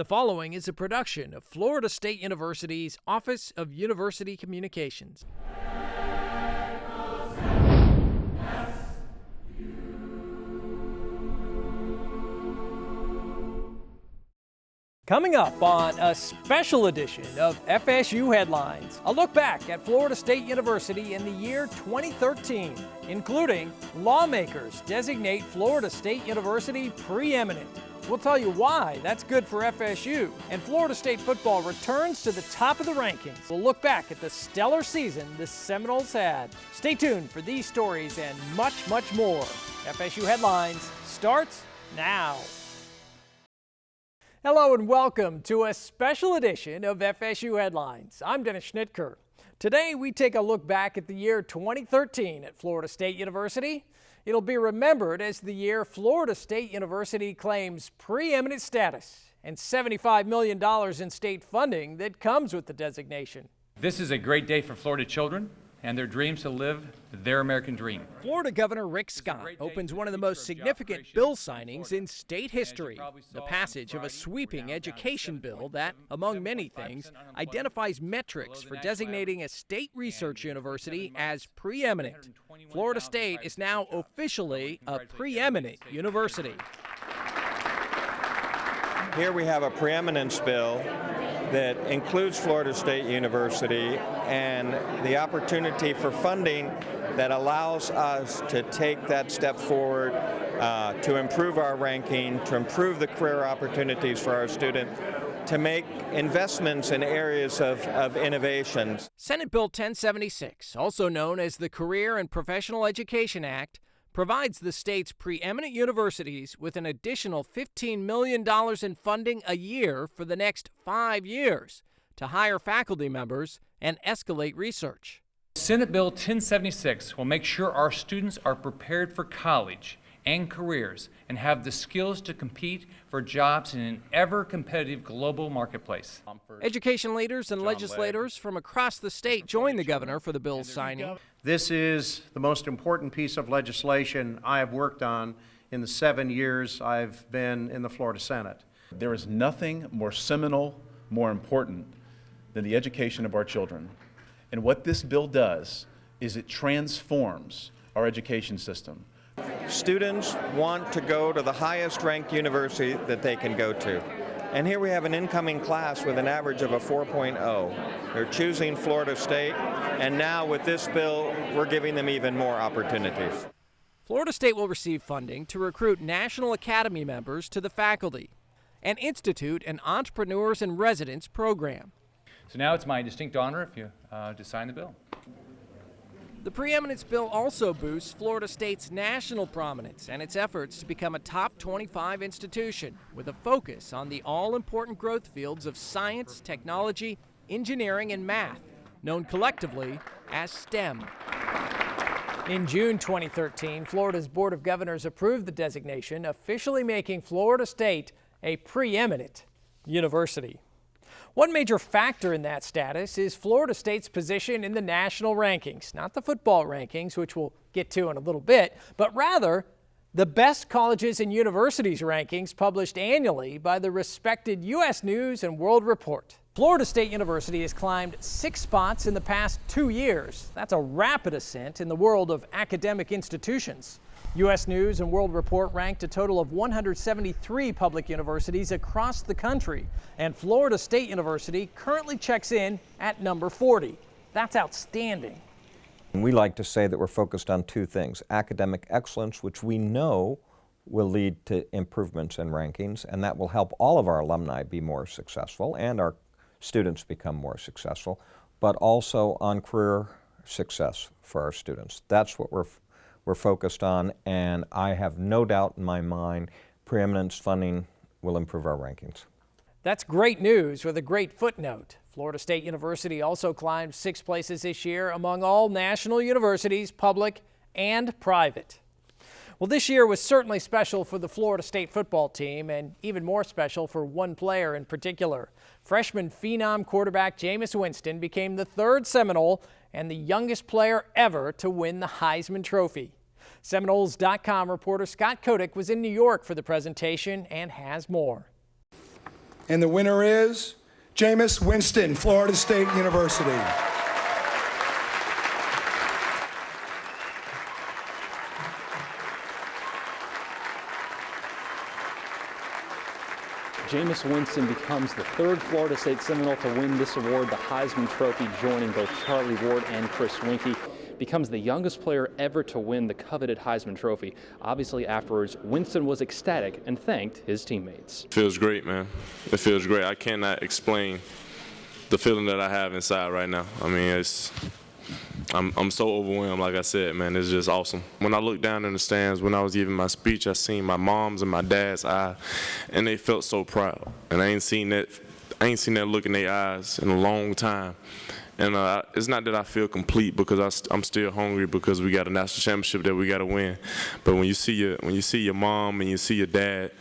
The following is a production of Florida State University's Office of University Communications. Coming up on a special edition of FSU Headlines, a look back at Florida State University in the year 2013, including lawmakers designate Florida State University preeminent. We'll tell you why that's good for FSU, and Florida State football returns to the top of the rankings. We'll look back at the stellar season the Seminoles had. Stay tuned for these stories and much, much more. FSU Headlines starts now. Hello and welcome to a special edition of FSU Headlines. I'm Dennis Schnitker. Today we take a look back at the year 2013 at Florida State University. It'll be remembered as the year Florida State University claims preeminent status and $75 million in state funding that comes with the designation. This is a great day for Florida children and their dreams to live their American dream. Florida Governor Rick Scott opens one of the most significant bill signings in state history, the passage of a sweeping education bill that, among many things, identifies metrics for designating a state research university as preeminent. Florida State is now officially a preeminent university. Here we have a preeminence bill that includes Florida State University and the opportunity for funding that allows us to take that step forward to improve our ranking, to improve the career opportunities for our students, to make investments in areas of innovation. Senate Bill 1076, also known as the Career and Professional Education Act, provides the state's preeminent universities with an additional $15 million in funding a year for the next 5 years to hire faculty members and escalate research. Senate Bill 1076 will make sure our students are prepared for college and careers and have the skills to compete for jobs in an ever-competitive global marketplace. Education leaders and legislators from across the state joined the governor for the bill's signing. This is the most important piece of legislation I have worked on in the 7 years I've been in the Florida Senate. There is nothing more seminal, more important than the education of our children. And what this bill does is it transforms our education system. Students want to go to the highest ranked university that they can go to. And here we have an incoming class with an average of a 4.0. They're choosing Florida State, and now with this bill, we're giving them even more opportunities. Florida State will receive funding to recruit National Academy members to the faculty and institute an Entrepreneurs in Residence program. So now it's my distinct honor if you to sign the bill. The preeminence bill also boosts Florida State's national prominence and its efforts to become a top 25 institution with a focus on the all-important growth fields of science, technology, engineering, and math, known collectively as STEM. In June 2013, Florida's Board of Governors approved the designation, officially making Florida State a preeminent university. One major factor in that status is Florida State's position in the national rankings, not the football rankings, which we'll get to in a little bit, but rather the best colleges and universities rankings published annually by the respected U.S. News and World Report. Florida State University has climbed 6 spots in the past 2 years. That's a rapid ascent in the world of academic institutions. U.S. News and World Report ranked a total of 173 public universities across the country, and Florida State University currently checks in at number 40. That's outstanding. We like to say that we're focused on 2 things: academic excellence, which we know will lead to improvements in rankings, and that will help all of our alumni be more successful and our students become more successful, but also on career success for our students. That's what we're focused on, and I have no doubt in my mind preeminence funding will improve our rankings. That's great news with a great footnote. Florida State University also climbed 6 places this year among all national universities, public and private. Well, this year was certainly special for the Florida State football team, and even more special for one player in particular. Freshman phenom quarterback Jameis Winston became the 3rd Seminole and the youngest player ever to win the Heisman Trophy. Seminoles.com reporter Scott Kotick was in New York for the presentation and has more. And the winner is Jameis Winston, Florida State University. Jameis Winston becomes the third Florida State Seminole to win this award, the Heisman Trophy, joining both Charlie Ward and Chris Winkie. Becomes the youngest player ever to win the coveted Heisman Trophy. Obviously, afterwards, Winston was ecstatic and thanked his teammates. It feels great, man. It feels great. I cannot explain the feeling that I have inside right now. I mean, I'm so overwhelmed, like I said, man. It's just awesome. When I looked down in the stands, when I was giving my speech, I seen my mom's and my dad's eye, and they felt so proud. And I ain't seen that look in their eyes in a long time. And it's not that I feel complete because I'm still hungry because we got a national championship that we got to win. But when you see your mom and you see your dad,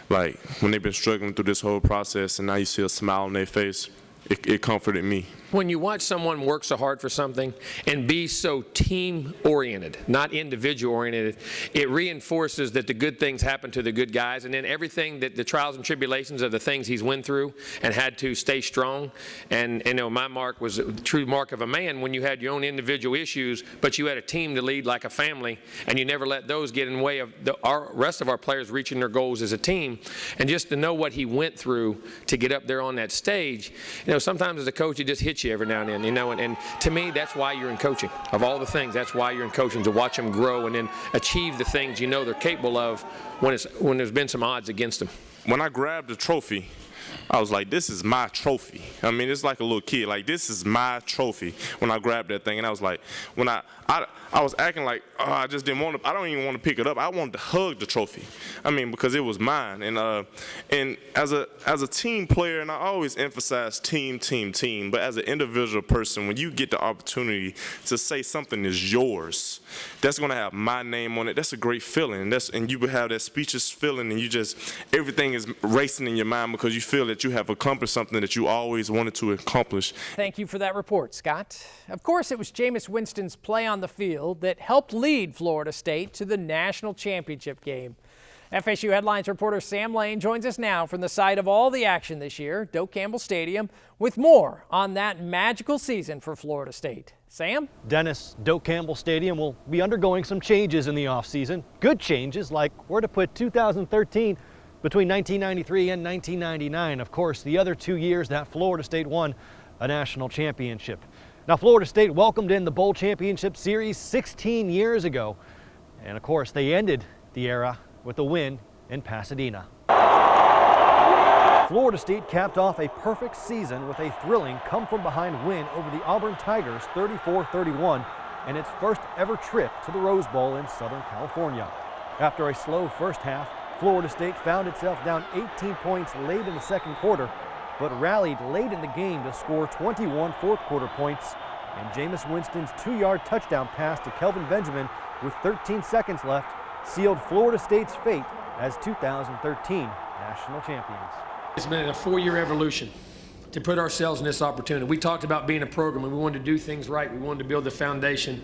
like when they've been struggling through this whole process, and now you see a smile on their face, it comforted me. When you watch someone work so hard for something and be so team-oriented, not individual-oriented, it reinforces that the good things happen to the good guys, and then everything that the trials and tribulations of the things he's went through and had to stay strong. And you know, my mark was the true mark of a man when you had your own individual issues, but you had a team to lead like a family, and you never let those get in the way of the rest of our players reaching their goals as a team. And just to know what he went through to get up there on that stage, you know, sometimes as a coach, it just hits you every now and then, you know, and to me, that's why you're in coaching. Of all the things, that's why you're in coaching, to watch them grow and then achieve the things you know they're capable of when there's been some odds against them. When I grabbed the trophy, I was like, this is my trophy. I mean, it's like a little kid. Like, this is my trophy when I grabbed that thing. And I was like, when I was acting like, oh, I just didn't want to, I don't even want to pick it up. I wanted to hug the trophy. I mean, because it was mine. And as a team player, and I always emphasize team, but as an individual person, when you get the opportunity to say something is yours, that's going to have my name on it. That's a great feeling. And you would have that speechless feeling, and everything is racing in your mind because you feel that you have accomplished something that you always wanted to accomplish. Thank you for that report, Scott. Of course, it was Jameis Winston's play on the field that helped lead Florida State to the national championship game. FSU Headlines reporter Sam Lane joins us now from the site of all the action this year, Doak Campbell Stadium, with more on that magical season for Florida State. Sam? Dennis, Doak Campbell Stadium will be undergoing some changes in the offseason. Good changes, like where to put 2013 between 1993 and 1999. Of course, the other 2 years that Florida State won a national championship. Now, Florida State welcomed in the Bowl Championship Series 16 years ago. And of course, they ended the era with a win in Pasadena. Florida State capped off a perfect season with a thrilling come-from-behind win over the Auburn Tigers 34-31 and its first ever trip to the Rose Bowl in Southern California. After a slow first half, Florida State found itself down 18 points late in the second quarter, but rallied late in the game to score 21 fourth-quarter points, and Jameis Winston's 2-yard touchdown pass to Kelvin Benjamin with 13 seconds left sealed Florida State's fate as 2013 national champions. It's been a 4-year evolution to put ourselves in this opportunity. We talked about being a program, and we wanted to do things right. We wanted to build the foundation.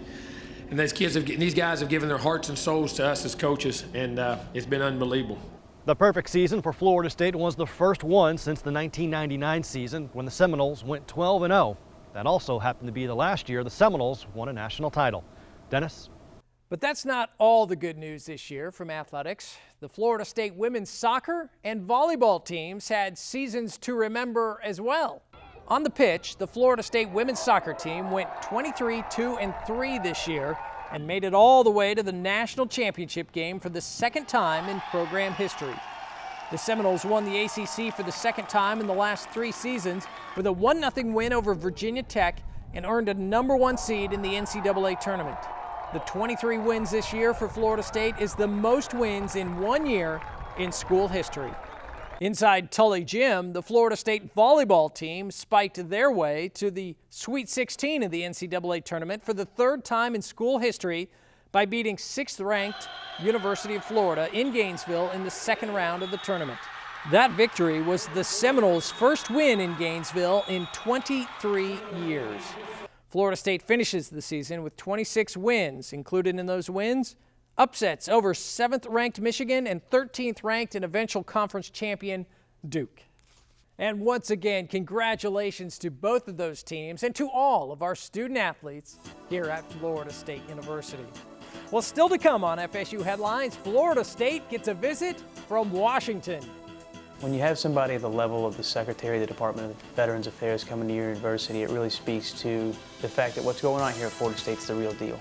And these guys have given their hearts and souls to us as coaches, and it's been unbelievable. The perfect season for Florida State was the first one since the 1999 season when the Seminoles went 12-0. That also happened to be the last year the Seminoles won a national title. Dennis? But that's not all the good news this year from athletics. The Florida State women's soccer and volleyball teams had seasons to remember as well. On the pitch, the Florida State women's soccer team went 23-2-3 this year and made it all the way to the national championship game for the second time in program history. The Seminoles won the ACC for the second time in the last 3 seasons with a 1-0 win over Virginia Tech and earned a #1 seed in the NCAA tournament. The 23 wins this year for Florida State is the most wins in 1 year in school history. Inside Tully Gym, the Florida State volleyball team spiked their way to the Sweet 16 of the NCAA tournament for the 3rd time in school history by beating 6th-ranked University of Florida in Gainesville in the 2nd round of the tournament. That victory was the Seminoles' first win in Gainesville in 23 years. Florida State finishes the season with 26 wins. Included in those wins, upsets over 7th-ranked Michigan and 13th-ranked and eventual conference champion Duke. And once again, congratulations to both of those teams and to all of our student athletes here at Florida State University. Well, still to come on FSU Headlines, Florida State gets a visit from Washington. When you have somebody at the level of the Secretary of the Department of Veterans Affairs coming to your university, it really speaks to the fact that what's going on here at Florida State is the real deal.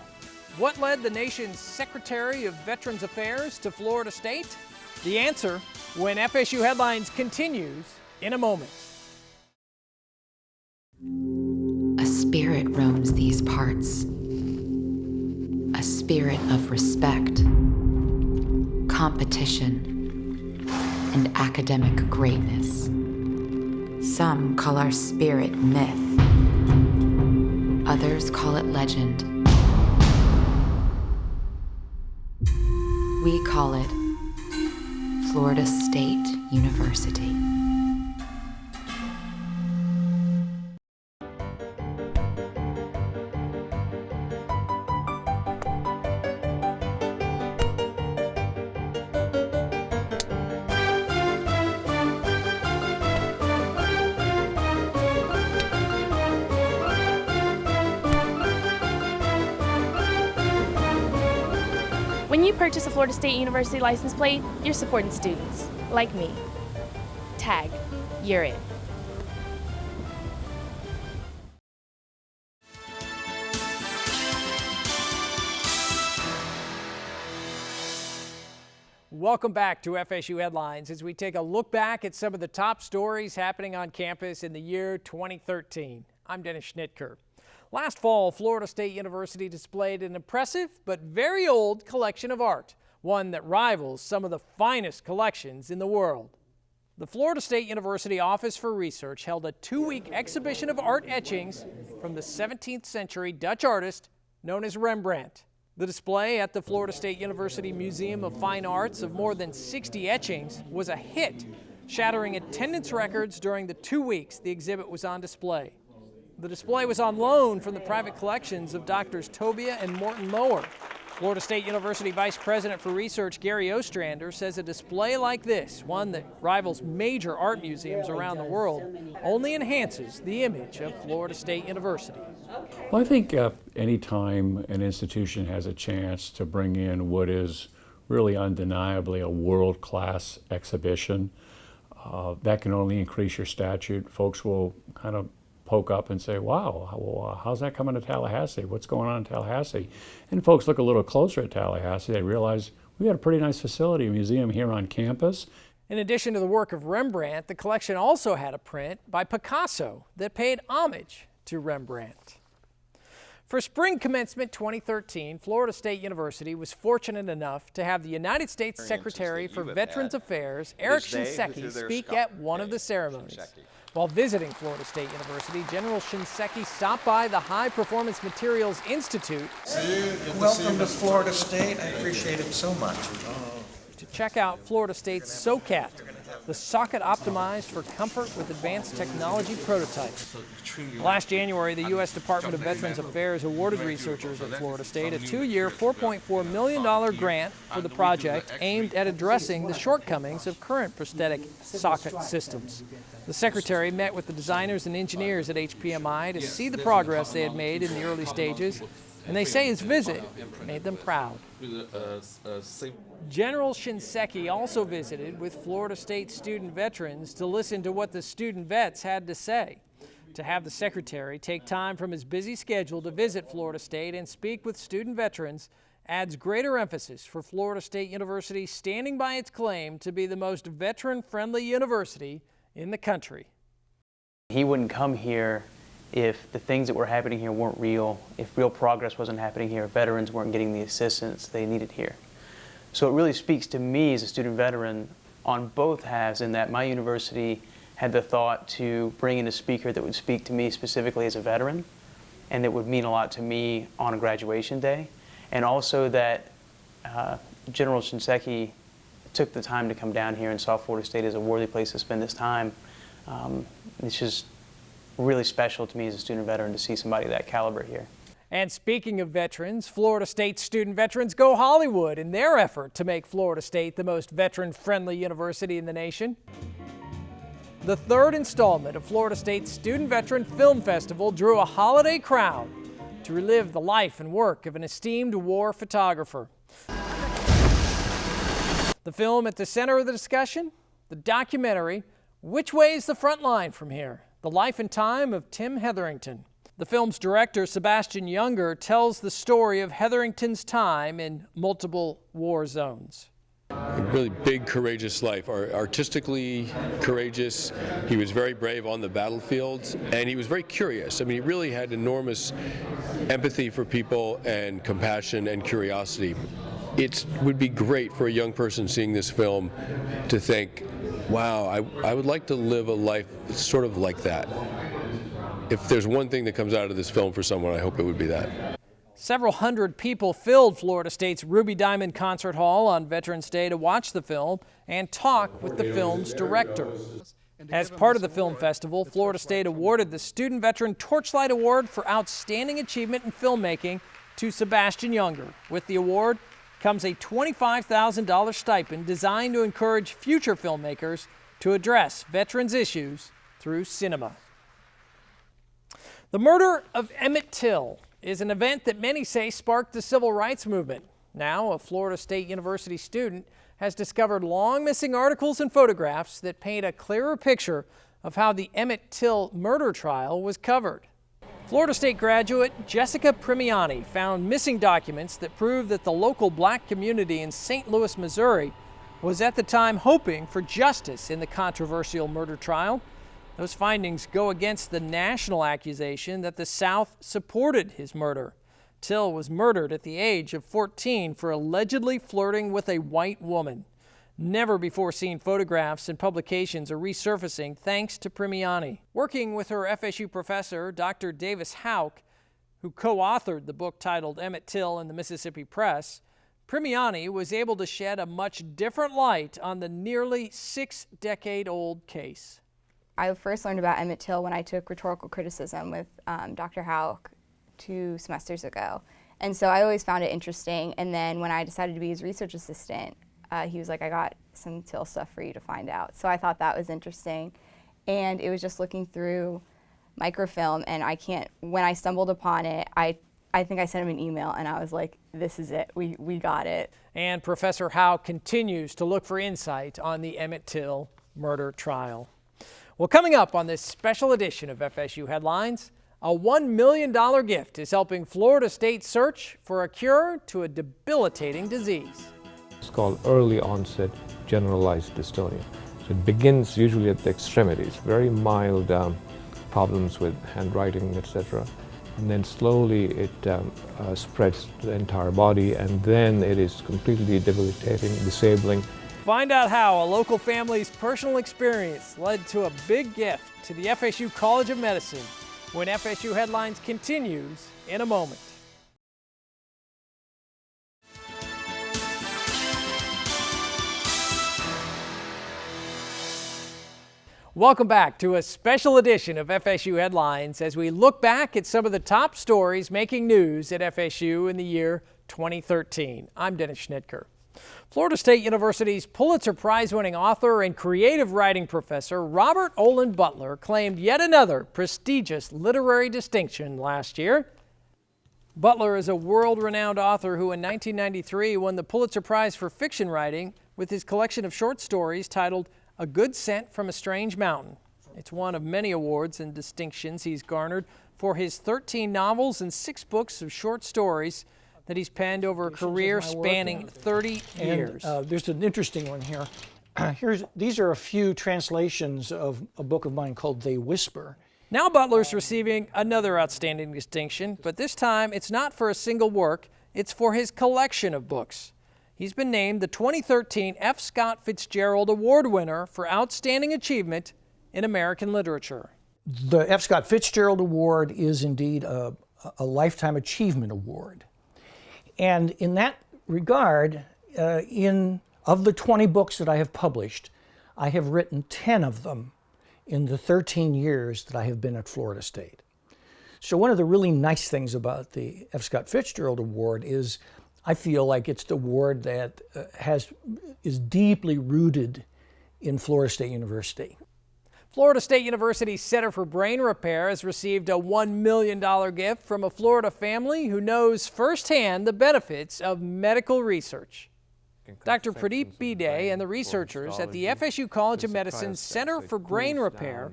What led the nation's Secretary of Veterans Affairs to Florida State? The answer when FSU Headlines continues in a moment. A spirit roams these parts. A spirit of respect, competition, and academic greatness. Some call our spirit myth. Others call it legend. We call it Florida State University. When you purchase a Florida State University license plate, you're supporting students, like me. Tag, you're in. Welcome back to FSU Headlines as we take a look back at some of the top stories happening on campus in the year 2013. I'm Dennis Schnitker. Last fall, Florida State University displayed an impressive but very old collection of art, one that rivals some of the finest collections in the world. The Florida State University Office for Research held a 2-week exhibition of art etchings from the 17th century Dutch artist known as Rembrandt. The display at the Florida State University Museum of Fine Arts of more than 60 etchings was a hit, shattering attendance records during the 2 weeks the exhibit was on display. The display was on loan from the private collections of Drs. Tobia and Morton Mower. Florida State University Vice President for Research Gary Ostrander says a display like this, one that rivals major art museums around the world, only enhances the image of Florida State University. Well, I think any time an institution has a chance to bring in what is really undeniably a world-class exhibition, that can only increase your stature. Folks will kind of poke up and say, wow, how's that coming to Tallahassee? What's going on in Tallahassee? And folks look a little closer at Tallahassee, they realize we got a pretty nice facility, a museum here on campus. In addition to the work of Rembrandt, the collection also had a print by Picasso that paid homage to Rembrandt. For spring commencement 2013, Florida State University was fortunate enough to have the United States Secretary for Veterans Affairs, Eric Shinseki, speak at one of the ceremonies. While visiting Florida State University, General Shinseki stopped by the High Performance Materials Institute. Welcome to Florida State. I appreciate it so much. To check out Florida State's SOCAT, the socket optimized for comfort with advanced technology prototype. Last January, the U.S. Department of Veterans Affairs awarded researchers at Florida State a 2-year, $4.4 million grant for the project aimed at addressing the shortcomings of current prosthetic socket systems. The Secretary met with the designers and engineers at HPMI to see the progress they had made in the early stages, and they say his visit made them proud. General Shinseki also visited with Florida State student veterans to listen to what the student vets had to say. To have the Secretary take time from his busy schedule to visit Florida State and speak with student veterans adds greater emphasis for Florida State University standing by its claim to be the most veteran-friendly university in the country. He wouldn't come here if the things that were happening here weren't real, if real progress wasn't happening here, if veterans weren't getting the assistance they needed here. So it really speaks to me as a student veteran on both halves in that my university had the thought to bring in a speaker that would speak to me specifically as a veteran and that would mean a lot to me on a graduation day, and also that General Shinseki took the time to come down here and saw Florida State as a worthy place to spend his time. It's just really special to me as a student veteran to see somebody of that caliber here. And speaking of veterans, Florida State student veterans go Hollywood in their effort to make Florida State the most veteran-friendly university in the nation. The third installment of Florida State's Student Veteran Film Festival drew a holiday crowd to relive the life and work of an esteemed war photographer. The film at the center of the discussion, the documentary, Which Way's the Front Line from Here? The Life and Time of Tim Hetherington. The film's director, Sebastian Younger, tells the story of Hetherington's time in multiple war zones. A really big, courageous life, artistically courageous. He was very brave on the battlefield, and he was very curious. I mean, he really had enormous empathy for people and compassion and curiosity. It would be great for a young person seeing this film to think, wow, I would like to live a life sort of like that. If there's one thing that comes out of this film for someone, I hope it would be that. Several hundred people filled Florida State's Ruby Diamond Concert Hall on Veterans Day to watch the film and talk with the film's director. As part of the film festival, Florida State awarded the Student Veteran Torchlight Award for Outstanding Achievement in Filmmaking to Sebastian Younger. With the award comes a $25,000 stipend designed to encourage future filmmakers to address veterans' issues through cinema. The murder of Emmett Till is an event that many say sparked the civil rights movement. Now, a Florida State University student has discovered long missing articles and photographs that paint a clearer picture of how the Emmett Till murder trial was covered. Florida State graduate Jessica Premiani found missing documents that prove that the local black community in St. Louis, Missouri was at the time hoping for justice in the controversial murder trial. Those findings go against the national accusation that the South supported his murder. Till was murdered at the age of 14 for allegedly flirting with a white woman. Never before seen photographs and publications are resurfacing thanks to Premiani. Working with her FSU professor, Dr. Davis Houck, who co-authored the book titled Emmett Till and the Mississippi Press, Premiani was able to shed a much different light on the nearly 6-decade-old case. I first learned about Emmett Till when I took rhetorical criticism with Dr. Houck 2 semesters ago. And so I always found it interesting. And then when I decided to be his research assistant, he was like, I got some Till stuff for you to find out. So I thought that was interesting. And it was just looking through microfilm, and when I stumbled upon it, I think I sent him an email and I was like, this is it, we got it. And Professor Houck continues to look for insight on the Emmett Till murder trial. Well, coming up on this special edition of FSU Headlines, a $1 million gift is helping Florida State search for a cure to a debilitating disease. It's called early onset generalized dystonia. So it begins usually at the extremities, very mild problems with handwriting, etc. And then slowly it spreads to the entire body, and then it is completely debilitating, disabling. Find out how a local family's personal experience led to a big gift to the FSU College of Medicine when FSU Headlines continues in a moment. Welcome back to a special edition of FSU Headlines as we look back at some of the top stories making news at FSU in the year 2013. I'm Dennis Schnitker. Florida State University's Pulitzer Prize-winning author and creative writing professor Robert Olin Butler claimed yet another prestigious literary distinction last year. Butler is a world-renowned author who in 1993 won the Pulitzer Prize for fiction writing with his collection of short stories titled A Good Scent from a Strange Mountain. It's one of many awards and distinctions he's garnered for his 13 novels and 6 books of short stories that he's penned over a career spanning 30 years. There's an interesting one here. These are a few translations of a book of mine called They Whisper. Now Butler's receiving another outstanding distinction, but this time it's not for a single work, it's for his collection of books. He's been named the 2013 F. Scott Fitzgerald Award winner for Outstanding Achievement in American Literature. The F. Scott Fitzgerald Award is indeed a Lifetime Achievement Award. And in that regard, of the 20 books that I have published, I have written 10 of them in the 13 years that I have been at Florida State. So one of the really nice things about the F. Scott Fitzgerald Award is I feel like it's the award that is deeply rooted in Florida State University. Florida State University's Center for Brain Repair has received a $1 million gift from a Florida family who knows firsthand the benefits of medical research. Dr. Pradeep Bide and the researchers at the FSU College of Medicine's Center for Brain Repair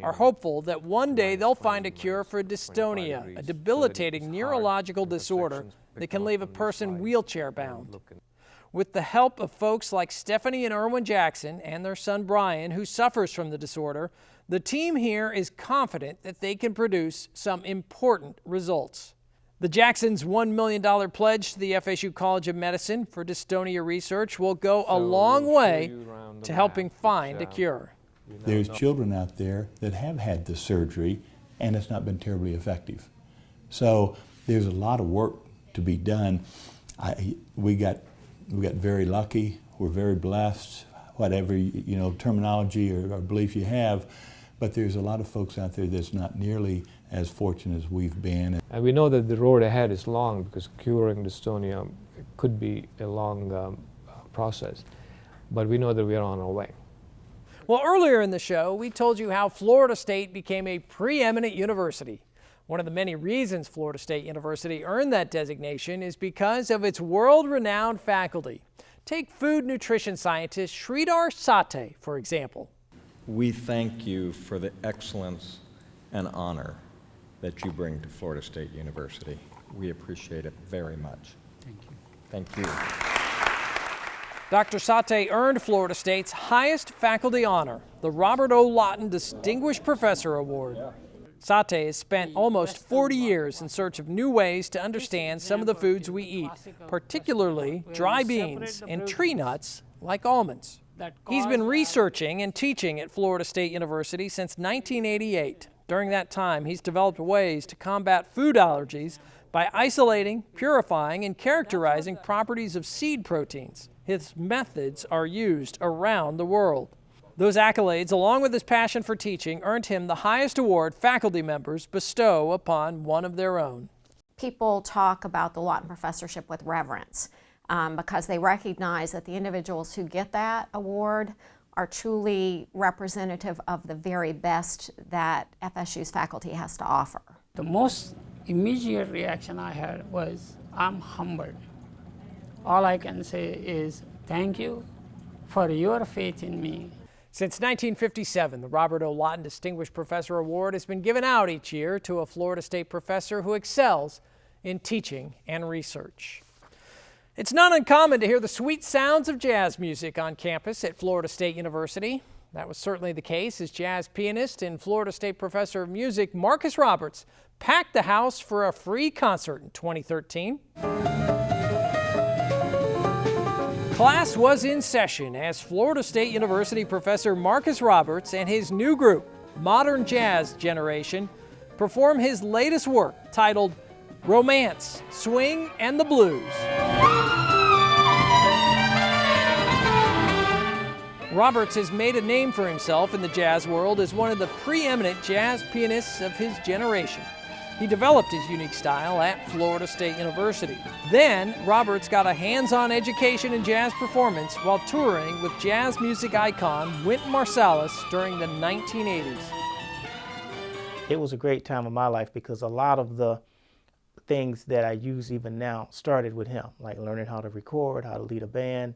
are hopeful that one day they'll find a cure for dystonia, a debilitating neurological disorder that can leave a person wheelchair-bound. With the help of folks like Stephanie and Erwin Jackson and their son Brian, who suffers from the disorder, the team here is confident that they can produce some important results. The Jacksons' $1 million pledge to the FSU College of Medicine for dystonia research will go a long way to helping find a cure. There's children out there that have had the surgery and it's not been terribly effective. So there's a lot of work to be done. We got very lucky. We're very blessed, whatever terminology or belief you have. But there's a lot of folks out there that's not nearly as fortunate as we've been. And we know that the road ahead is long because curing dystonia could be a long process. But we know that we are on our way. Well, earlier in the show, we told you how Florida State became a preeminent university. One of the many reasons Florida State University earned that designation is because of its world-renowned faculty. Take food nutrition scientist Sridhar Sathe, for example. We thank you for the excellence and honor that you bring to Florida State University. We appreciate it very much. Thank you. Thank you. Dr. Sathe earned Florida State's highest faculty honor, the Robert O. Lawton Distinguished Professor Award. Sathe has spent almost 40 years in search of new ways to understand some of the foods we eat, particularly dry beans and tree nuts like almonds. He's been researching and teaching at Florida State University since 1988. During that time, he's developed ways to combat food allergies by isolating, purifying, and characterizing properties of seed proteins. His methods are used around the world. Those accolades, along with his passion for teaching, earned him the highest award faculty members bestow upon one of their own. People talk about the Lawton Professorship with reverence because they recognize that the individuals who get that award are truly representative of the very best that FSU's faculty has to offer. The most immediate reaction I had was, I'm humbled. All I can say is thank you for your faith in me. Since 1957, the Robert O. Lawton Distinguished Professor Award has been given out each year to a Florida State professor who excels in teaching and research. It's not uncommon to hear the sweet sounds of jazz music on campus at Florida State University. That was certainly the case as jazz pianist and Florida State Professor of Music Marcus Roberts packed the house for a free concert in 2013. Class was in session as Florida State University Professor Marcus Roberts and his new group, Modern Jazz Generation, perform his latest work titled Romance, Swing, and the Blues. Roberts has made a name for himself in the jazz world as one of the preeminent jazz pianists of his generation. He developed his unique style at Florida State University. Then, Roberts got a hands-on education in jazz performance while touring with jazz music icon Wynton Marsalis during the 1980s. It was a great time of my life because a lot of the things that I use even now started with him, like learning how to record, how to lead a band,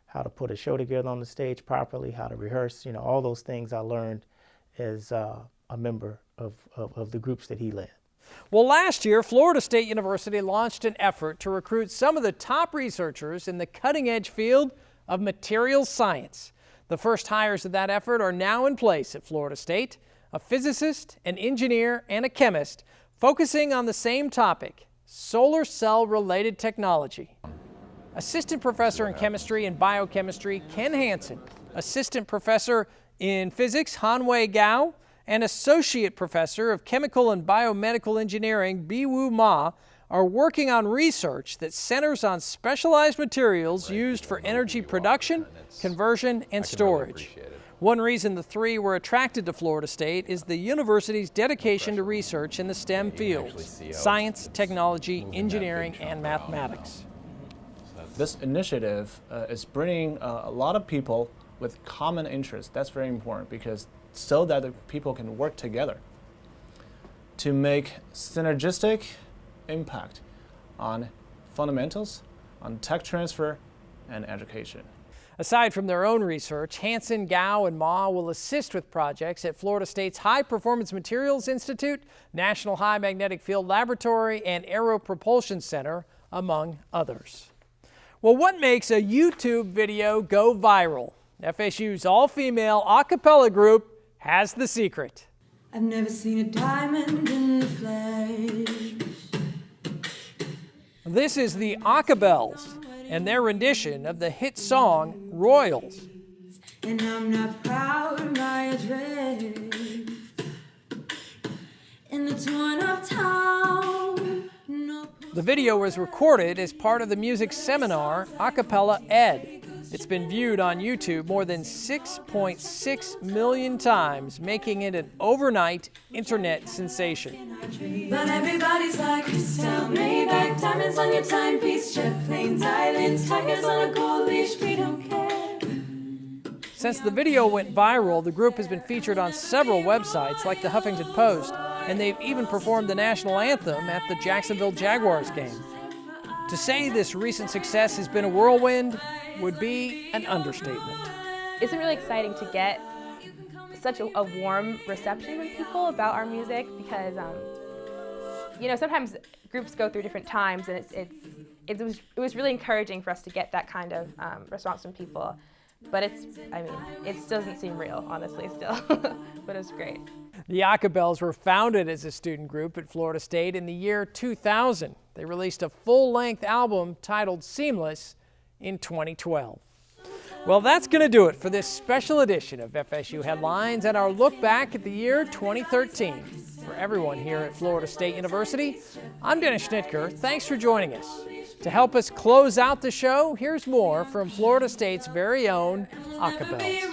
how to put a show together on the stage properly, how to rehearse, all those things I learned as a member of the groups that he led. Well, last year, Florida State University launched an effort to recruit some of the top researchers in the cutting-edge field of materials science. The first hires of that effort are now in place at Florida State, a physicist, an engineer, and a chemist focusing on the same topic, solar cell-related technology. Assistant Professor in Chemistry and Biochemistry Ken Hansen, Assistant Professor in Physics Hanwei Gao, and Associate Professor of Chemical and Biomedical Engineering Bi-Woo Ma are working on research that centers on specialized materials used for energy production, conversion, and storage. One reason the three were attracted to Florida State is the university's dedication to research in the STEM fields: science, technology, engineering, and mathematics. This initiative is bringing a lot of people with common interests. That's very important because so that the people can work together to make synergistic impact on fundamentals, on tech transfer, and education. Aside from their own research, Hansen, Gao, and Ma will assist with projects at Florida State's High Performance Materials Institute, National High Magnetic Field Laboratory, and Aero Propulsion Center, among others. Well, what makes a YouTube video go viral? FSU's all-female a cappella group has the secret. I've never seen a diamond in the flesh. This is the Acapellas and their rendition of the hit song Royals. And I'm not proud of my address in the torn up town. No. The video was recorded as part of the music seminar Acapella Ed. It's been viewed on YouTube more than 6.6 million times, making it an overnight internet sensation. But everybody's like crystal, Maybach, diamonds on your timepiece, jet planes, islands, tigers on a gold leash, we don't care. Since the video went viral, the group has been featured on several websites like the Huffington Post, and they've even performed the national anthem at the Jacksonville Jaguars game. To say this recent success has been a whirlwind would be an understatement. It's been really exciting to get such a warm reception from people about our music because, you know, sometimes groups go through different times, and it was really encouraging for us to get that kind of response from people. But it still doesn't seem real, honestly, still, but it's great. The Acapellas were founded as a student group at Florida State in the year 2000. They released a full-length album titled Seamless in 2012. Well, that's going to do it for this special edition of FSU Headlines and our look back at the year 2013. For everyone here at Florida State University, I'm Dennis Schnitker. Thanks for joining us. To help us close out the show, here's more from Florida State's very own Acapellas.